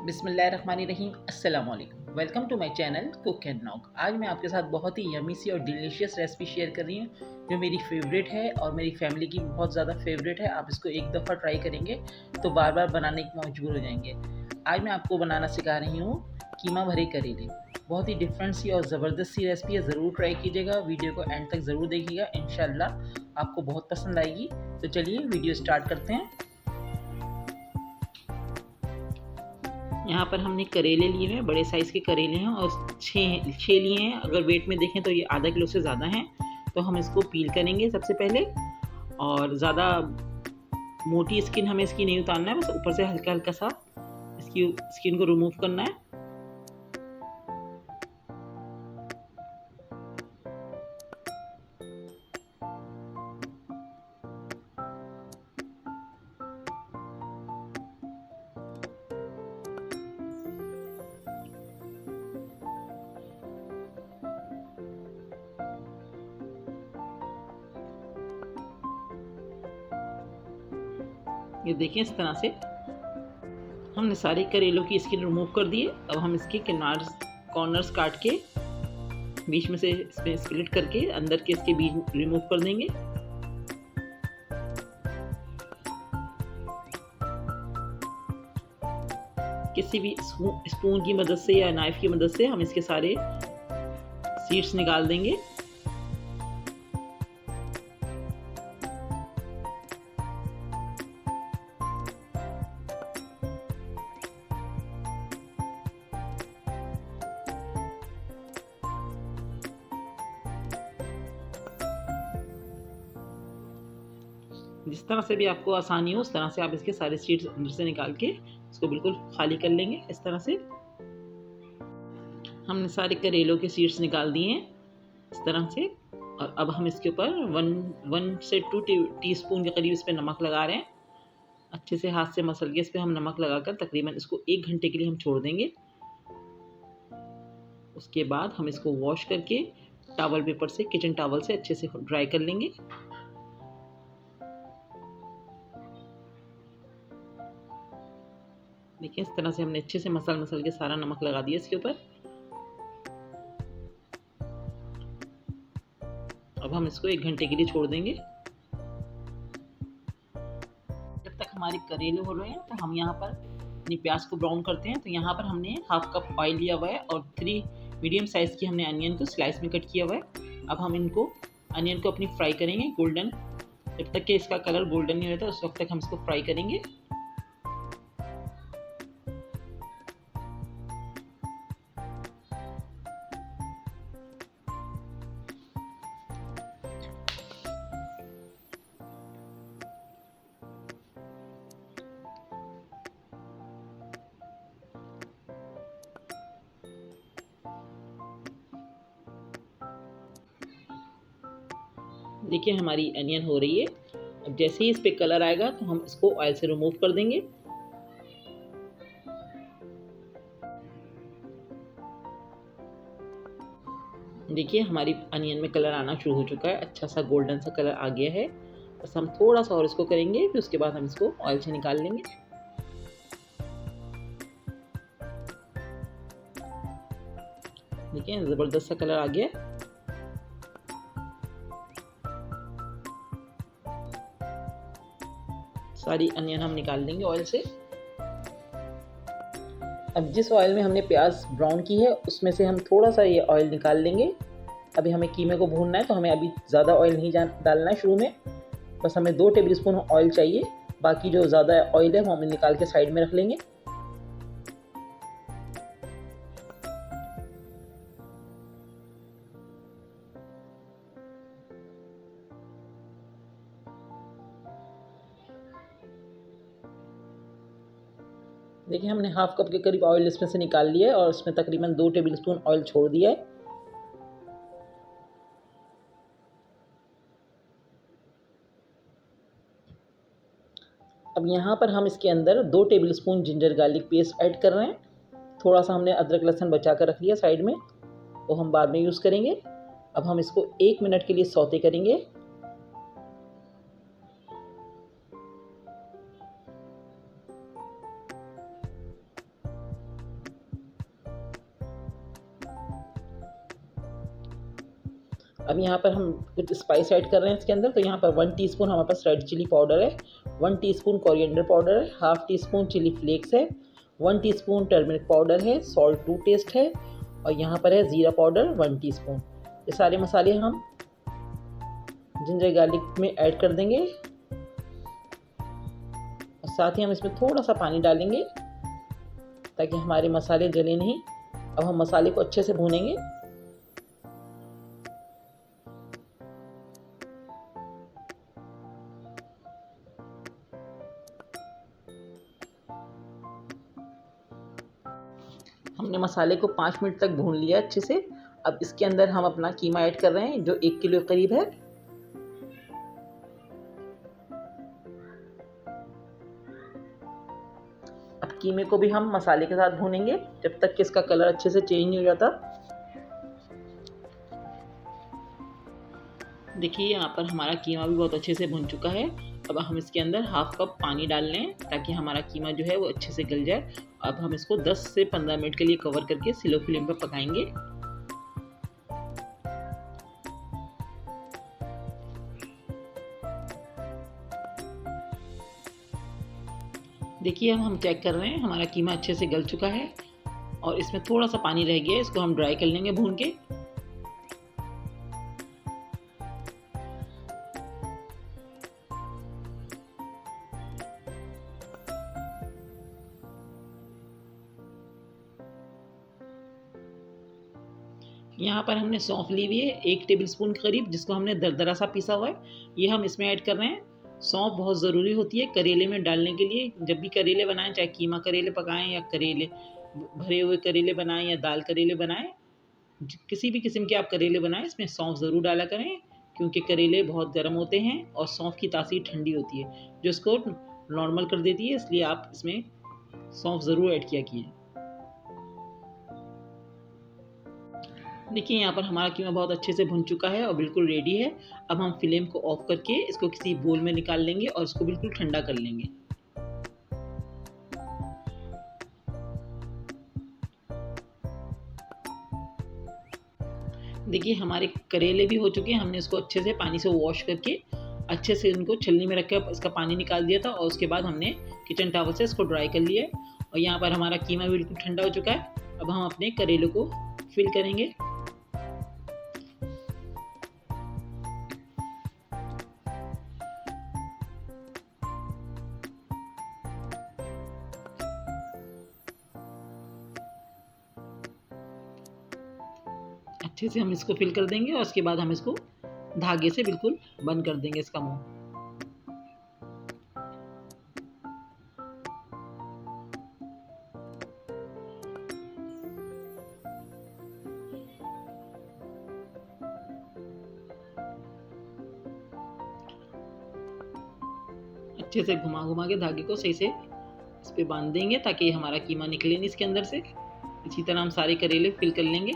बिस्मिल्लाहिर्रहमानिर्रहीम अस्सलाम वालेकुम। Welcome to my channel cook and knock. आज मैं आपके साथ बहुत ही यमी सी और डिलीशियस रेसिपी शेयर कर रही हूँ जो मेरी फेवरेट है और मेरी फैमिली की बहुत ज़्यादा फेवरेट है। आप इसको एक दफ़ा ट्राई करेंगे तो बार बार बनाने की मजबूर हो जाएंगे। आज मैं आपको बनाना सिखा रही हूँ कीमा भरे करेले। बहुत ही डिफरेंट सी और ज़बरदस्त सी रेसिपी है, ज़रूर ट्राई कीजिएगा। वीडियो को एंड तक ज़रूर देखिएगा, इंशाल्लाह आपको बहुत पसंद आएगी। तो चलिए वीडियो स्टार्ट करते हैं। यहाँ पर हमने करेले लिए हैं, बड़े साइज़ के करेले हैं और छः लिए हैं। अगर वेट में देखें तो ये आधा किलो से ज़्यादा हैं। तो हम इसको पील करेंगे सबसे पहले, और ज़्यादा मोटी स्किन हमें इसकी नहीं उतारना है, बस ऊपर से हल्का हल्का सा इसकी स्किन को रिमूव करना है। ये देखिए, इस तरह से हमने सारे करेलों की स्किन रिमूव कर दी है। अब हम इसके कॉर्नर्स काट के बीच में से इसमें स्प्लिट करके अंदर के इसके बीज रिमूव कर देंगे। किसी भी स्पून की मदद से या नाइफ की मदद से हम इसके सारे सीड्स निकाल देंगे। जिस तरह से भी आपको आसानी हो उस तरह से आप इसके सारे सीड्स अंदर से निकाल के इसको बिल्कुल खाली कर लेंगे। इस तरह से हमने सारे करेलों के सीड्स निकाल दिए हैं इस तरह से। और अब हम इसके ऊपर 1 से 2 टीस्पून के करीब इस पर नमक लगा रहे हैं। अच्छे से हाथ से मसल के इस पर हम नमक लगाकर तकरीबन इसको 1 घंटे के लिए हम छोड़ देंगे। उसके बाद हम इसको वॉश करके टॉवल पेपर से, किचन टॉवल से अच्छे से ड्राई कर लेंगे। देखिए, इस तरह से हमने अच्छे से मसल के सारा नमक लगा दिया इसके ऊपर। अब हम इसको 1 घंटे के लिए छोड़ देंगे। जब तक हमारे करेले हो रहे हैं तो हम यहाँ पर अपनी प्याज को ब्राउन करते हैं। तो यहाँ पर हमने हाफ कप ऑयल लिया हुआ है और 3 मीडियम साइज़ की हमने अनियन को स्लाइस में कट किया हुआ है। अब हम इनको अनियन को अपनी फ्राई करेंगे गोल्डन, जब तक कि इसका कलर गोल्डन नहीं होता उस वक्त तक हम इसको फ्राई करेंगे। देखिए, हमारी अनियन हो रही है। अब जैसे ही इस पे कलर आएगा तो हम इसको ऑयल से रिमूव कर देंगे। देखिए, हमारी अनियन में कलर आना शुरू हो चुका है, अच्छा सा गोल्डन सा कलर आ गया है। बस हम थोड़ा सा और इसको करेंगे, फिर उसके बाद हम इसको ऑयल से निकाल लेंगे। देखिए, ज़बरदस्त सा कलर आ गया। सारी अनियन हम निकाल लेंगे ऑयल से। अब जिस ऑयल में हमने प्याज ब्राउन की है उसमें से हम थोड़ा सा ये ऑयल निकाल लेंगे। अभी हमें कीमे को भूनना है तो हमें अभी ज़्यादा ऑयल नहीं डालना है शुरू में। बस हमें 2 टेबल स्पून ऑयल चाहिए। बाकी जो ज़्यादा ऑयल है वो हम निकाल के साइड में रख लेंगे। देखिए, हमने हाफ कप के करीब ऑयल इसमें से निकाल लिया है और इसमें तकरीबन 2 टेबल स्पून ऑयल छोड़ दिया है। अब यहाँ पर हम इसके अंदर 2 table spoon ginger garlic paste add कर रहे हैं। थोड़ा सा हमने अदरक लहसुन बचा कर रख लिया साइड में, वो हम बाद में यूज़ करेंगे। अब हम इसको 1 मिनट के लिए सौते करेंगे। अब यहाँ पर हम कुछ स्पाइस ऐड कर रहे हैं इसके अंदर। तो यहाँ पर 1 टीस्पून हमारे पास रेड चिली पाउडर है, 1 टीस्पून कोरिएंडर पाउडर है, half teaspoon chilli flakes है, 1 टीस्पून टर्मरिक पाउडर है, सॉल्ट टू टेस्ट है, और यहाँ पर है ज़ीरा पाउडर 1 टीस्पून। ये सारे मसाले हम जिंजर गार्लिक में ऐड कर देंगे और साथ ही हम इसमें थोड़ा सा पानी डालेंगे ताकि हमारे मसाले जले नहीं। अब हम मसाले को अच्छे से भूनेंगे। हमने मसाले को 5 मिनट तक भून लिया अच्छे से। अब इसके अंदर हम अपना कीमा ऐड कर रहे हैं जो 1 किलो करीब है। अब कीमे को भी हम मसाले के साथ भूनेंगे जब तक कि इसका कलर अच्छे से चेंज नहीं हो जाता। देखिए यहाँ पर हमारा कीमा भी बहुत अच्छे से भुन चुका है। अब हम इसके अंदर हाफ कप पानी डाल लें ताकि हमारा कीमा जो है वो अच्छे से गल जाए। अब हम इसको 10 से 15 मिनट के लिए कवर करके स्लो फ्लेम पर पकाएंगे। देखिए अब हम चेक कर रहे हैं हमारा कीमा अच्छे से गल चुका है और इसमें थोड़ा सा पानी रह गया है, इसको हम ड्राई कर लेंगे भून के। यहाँ पर हमने सौंफ ली हुई है 1 टेबलस्पून करीब, जिसको हमने दरदरा सा पीसा हुआ है, ये हम इसमें ऐड कर रहे हैं। सौंफ बहुत ज़रूरी होती है करेले में डालने के लिए। जब भी करेले बनाएं, चाहे कीमा करेले पकाएं या करेले भरे हुए करेले बनाएं या दाल करेले बनाएं, किसी भी किस्म के आप करेले बनाएं, इसमें सौंफ ज़रूर डाला करें क्योंकि करेले बहुत गर्म होते हैं और सौंफ की तासीर ठंडी होती है जो इसको नॉर्मल कर देती है, इसलिए आप इसमें सौंफ ज़रूर ऐड किया कीजिए। देखिए यहाँ पर हमारा कीमा बहुत अच्छे से भुन चुका है और बिल्कुल रेडी है। अब हम फ्लेम को ऑफ करके इसको किसी बोल में निकाल लेंगे और इसको बिल्कुल ठंडा कर लेंगे। देखिए हमारे करेले भी हो चुके हैं। हमने इसको अच्छे से पानी से वॉश करके अच्छे से इनको छलनी में रख कर इसका पानी निकाल दिया था और उसके बाद हमने किचन टॉवल से इसको ड्राई कर लिया है। और यहाँ पर हमारा कीमा बिल्कुल ठंडा हो चुका है। अब हम अपने करेले को फिल करेंगे। अच्छे से हम इसको फिल कर देंगे और उसके बाद हम इसको धागे से बिल्कुल बंद कर देंगे इसका मुंह। अच्छे से घुमा घुमा के धागे को सही से इस पे बांध देंगे ताकि हमारा कीमा निकले नहीं इसके अंदर से। इसी तरह हम सारे करेले फिल कर लेंगे।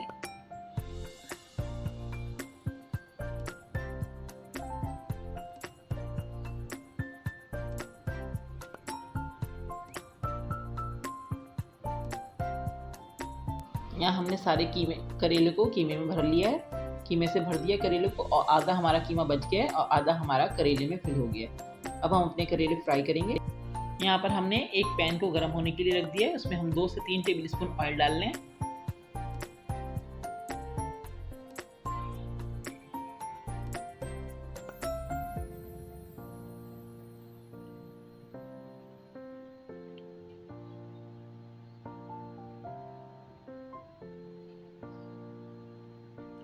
यहाँ हमने सारे करेले को कीमे में भर लिया है। कीमे से भर दिया करेले को और आधा हमारा कीमा बच गया है और आधा हमारा करेले में फिल हो गया है। अब हम अपने करेले फ्राई करेंगे। यहाँ पर हमने एक पैन को गर्म होने के लिए रख दिया है, उसमें हम 2 से 3 टेबल स्पून ऑयल डाल लें।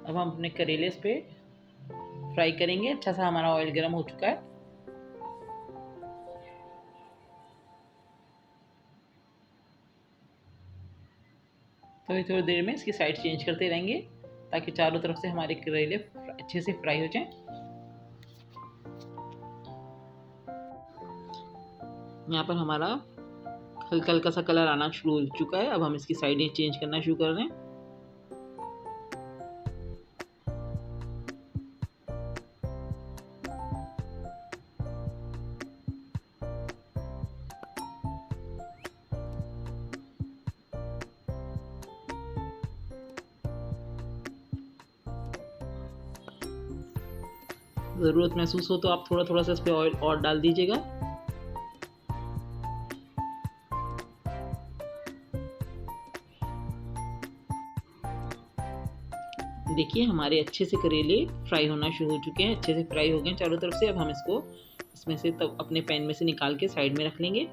अब हम अपने करेले इस पे फ्राई करेंगे। अच्छा सा हमारा ऑयल गर्म हो चुका है। थोड़ी थोड़ी देर में इसकी साइड चेंज करते रहेंगे ताकि चारों तरफ से हमारे करेले अच्छे से फ्राई हो जाएं। यहाँ पर हमारा हल्का हल्का सा कलर आना शुरू हो चुका है। अब हम इसकी साइडें चेंज करना शुरू कर रहे हैं। ज़रूरत महसूस हो तो आप थोड़ा थोड़ा सा इस पर ऑयल और डाल दीजिएगा। देखिए हमारे अच्छे से करेले फ्राई होना शुरू हो चुके हैं, अच्छे से फ्राई हो गए चारों तरफ से। अब हम इसको इसमें से तब अपने पैन में से निकाल के साइड में रख लेंगे।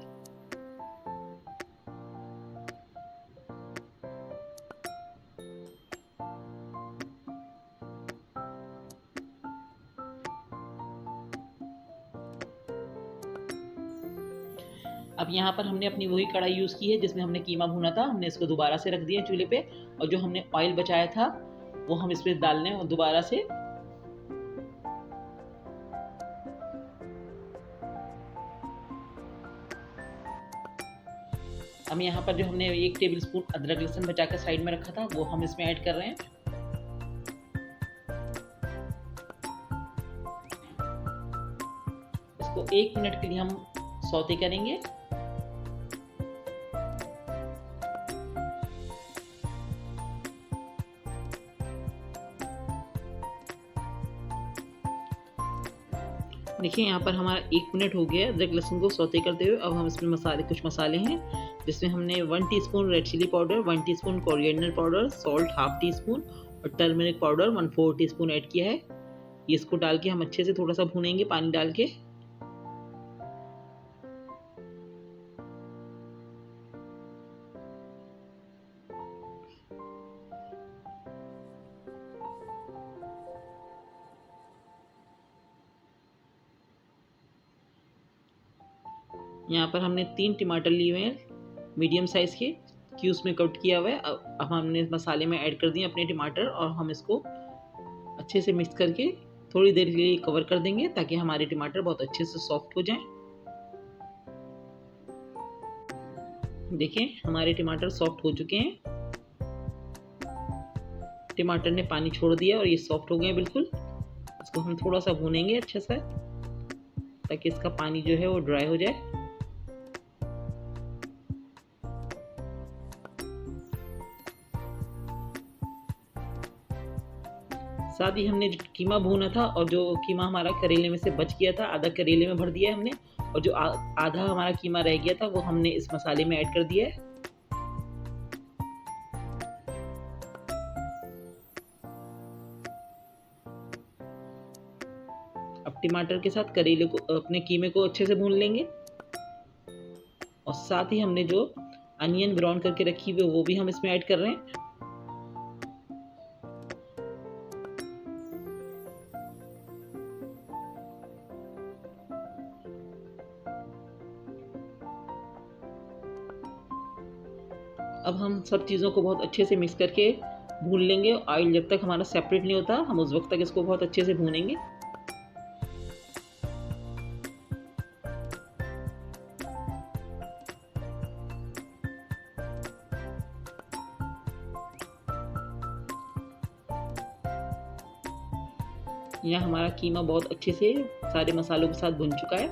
अब यहाँ पर हमने अपनी वही कढ़ाई यूज़ की है जिसमें हमने कीमा भुना था, हमने इसको दोबारा से रख दिया चूल्हे पे, और जो हमने ऑयल बचाया था वो हम इस पर डाल लें और दोबारा से। हम यहाँ पर जो हमने 1 टेबल स्पून अदरक लहसुन बचा कर साइड में रखा था वो हम इसमें ऐड कर रहे हैं। इसको 1 मिनट के लिए हम सौते करेंगे। देखिए यहाँ पर हमारा 1 मिनट हो गया अदरक लहसुन को सौते करते हुए। अब हम इसमें कुछ मसाले हैं जिसमें हमने 1 teaspoon red chilli powder, 1 teaspoon coriander powder, salt ½ teaspoon और टर्मरिक पाउडर 1/4 टीस्पून ऐड किया है। ये इसको डाल के हम अच्छे से थोड़ा सा भूनेंगे पानी डाल के। यहाँ पर हमने 3 टमाटर लिए हुए हैं मीडियम साइज़ के, क्यूब्स में कट किया हुआ है। अब हमने मसाले में ऐड कर दिए अपने टमाटर और हम इसको अच्छे से मिक्स करके थोड़ी देर के लिए कवर कर देंगे ताकि हमारे टमाटर बहुत अच्छे से सॉफ्ट हो जाएं। देखिए हमारे टमाटर सॉफ्ट हो चुके हैं, टमाटर ने पानी छोड़ दिया और ये सॉफ्ट हो गए बिल्कुल। इसको हम थोड़ा सा भूनेंगे अच्छे से ताकि इसका पानी जो है वो ड्राई हो जाए। साथ ही हमने जो कीमा भूना था और जो कीमा हमारा करेले में से बच गया था आधा करेले में भर दिया है हमने, और जो आधा हमारा कीमा रह गया था वो हमने इस मसाले में ऐड कर दिया है। अब टमाटर के साथ करेले को अपने कीमे को अच्छे से भून लेंगे, और साथ ही हमने जो अनियन ब्राउन करके रखी हुई वो भी हम इसमें ऐड कर रहे हैं। अब हम सब चीज़ों को बहुत अच्छे से मिक्स करके भून लेंगे। ऑयल जब तक हमारा सेपरेट नहीं होता हम उस वक्त तक इसको बहुत अच्छे से भूनेंगे। यहाँ हमारा कीमा बहुत अच्छे से सारे मसालों के साथ भुन चुका है।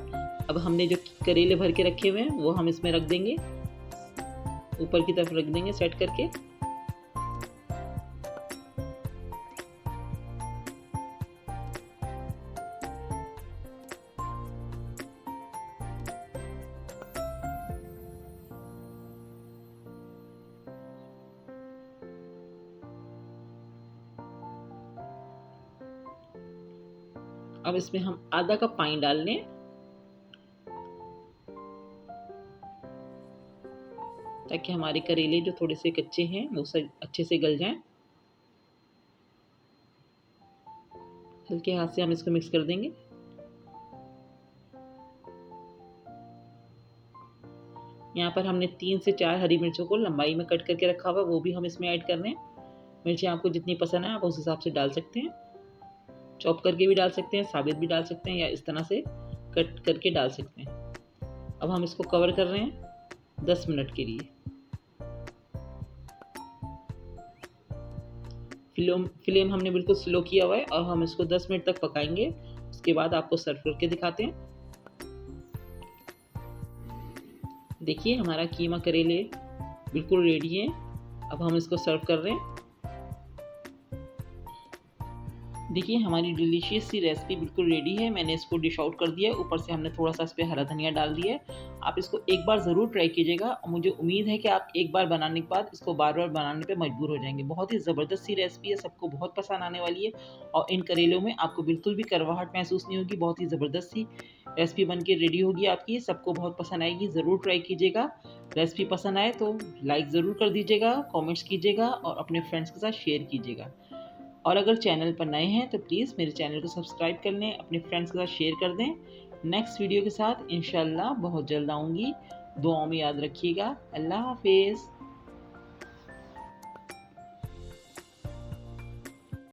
अब हमने जो करेले भर के रखे हुए हैं वो हम इसमें रख देंगे, ऊपर की तरफ रख देंगे सेट करके। अब इसमें हम आधा कप पानी डाल लें, ताकि हमारे करेले जो थोड़े से कच्चे हैं वो सब अच्छे से गल जाएं। हल्के हाथ से हम इसको मिक्स कर देंगे। यहाँ पर हमने 3 से 4 हरी मिर्चों को लंबाई में कट करके रखा हुआ, वो भी हम इसमें ऐड कर रहे हैं। मिर्ची आपको जितनी पसंद है आप उस हिसाब से डाल सकते हैं, चॉप करके भी डाल सकते हैं, साबित भी डाल सकते हैं, या इस तरह से कट करके डाल सकते हैं। अब हम इसको कवर कर रहे हैं 10 मिनट के लिए। फ्लेम हमने बिल्कुल स्लो किया हुआ है और हम इसको 10 मिनट तक पकाएंगे। उसके बाद आपको सर्व करके दिखाते हैं। देखिए हमारा कीमा करेले बिल्कुल रेडी है। अब हम इसको सर्व कर रहे हैं। देखिए हमारी डिलीशियस सी रेसिपी बिल्कुल रेडी है। मैंने इसको डिश आउट कर दिया है, ऊपर से हमने थोड़ा-सा इस पे हरा धनिया डाल दिया है। आप इसको एक बार ज़रूर ट्राई कीजिएगा और मुझे उम्मीद है कि आप एक बार बनाने के बाद इसको बार-बार बनाने पे मजबूर हो जाएँगे। बहुत ही ज़बरदस्त सी रेसिपी है, सबको बहुत पसंद आने वाली है और इन करेलों में आपको बिल्कुल भी कड़वाहट महसूस नहीं होगी। बहुत ही ज़बरदस्त सी रेसिपी बन के रेडी होगी आपकी, सबको बहुत पसंद आएगी, ज़रूर ट्राई कीजिएगा। रेसिपी पसंद आए तो लाइक ज़रूर कर दीजिएगा, कमेंट्स कीजिएगा और अपने फ्रेंड्स के साथ शेयर कीजिएगा। और अगर चैनल पर नए हैं तो प्लीज़ मेरे चैनल को सब्सक्राइब कर लें, अपने फ्रेंड्स के साथ शेयर कर दें। नेक्स्ट वीडियो के साथ इंशाल्लाह बहुत जल्द आऊँगी। दुआओं में याद रखिएगा। अल्लाह हाफ़िज़।